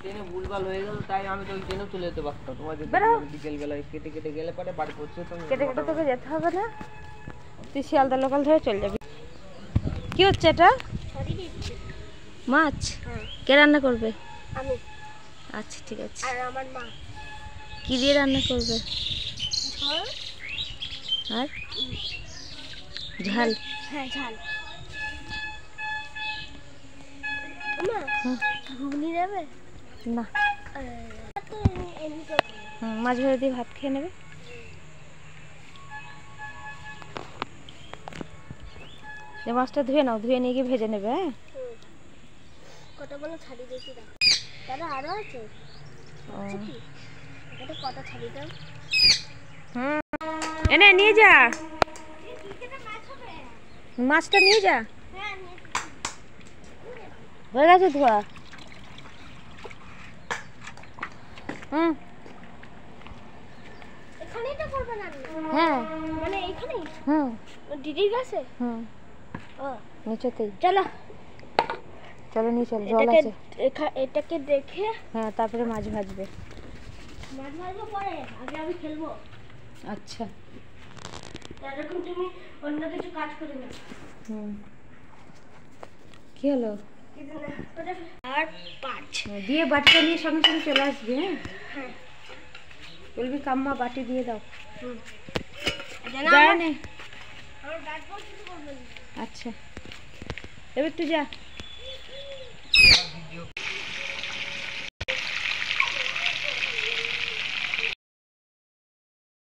ট্রেনে ভুলভাল হয়ে গেল, তাই আমি তো ওই ট্রেনে চলে যেতে পারতাম। তোমাদের বিকেল বেলায় কেটে কেটে গেলে পরে বাড়ি পৌঁছে তো কেটে কেটে তোকে যেতে হবে না, তুই শিয়ালদা লোকাল ধরে চলে যাবি। কি হচ্ছে এটা? মাছ? কে রান্না করবে? আমি। আচ্ছা ঠিক আছে। আর আমার মা। কি দিয়ে রান্না করবে? ঝাল। আর ঝাল? হ্যাঁ ঝাল। মা ঘুগনি নেবে? না, এমনি মাছ ভেজে দিয়ে ভাত খেয়ে নেবে। এই মাছটা ধুয়ে নাও, ধুয়ে নিয়ে গিয়ে ভেজে নেবে। হ্যাঁ, কতগুলো ছাড়ি দেখি দাও দাদা, আরো আছে কি? এটা কত ছাড়ি দাও। এনে নিয়ে যা, মাছটা নিয়ে যা। হয়ে গেছে ধোয়া? এখানেই তো করবে না? হ্যাঁ, মানে এখানেই? দিদির কাছে? ও নিচেতেই। চলো চলো নিয়ে চলো, জল আছে। এটাকে দেখে হ্যাঁ, তারপরে মাছ ভাজবে। মাছ ভাজবো পরে, আগে আমি খেলবো। আচ্ছা, ততক্ষণ তুমি অন্য কিছু কাজ করে না। কি হলো? আর 5 দিয়ে বাটিটা নিয়ে সঙ্গে সঙ্গে চলে আসবি। হ্যাঁ, হ্যাঁ বলবি কাম্মা বাটি দিয়ে দাও। যা নে। আমার ব্যাট বল কিছু করবে না। আচ্ছা, এবার তুই যা।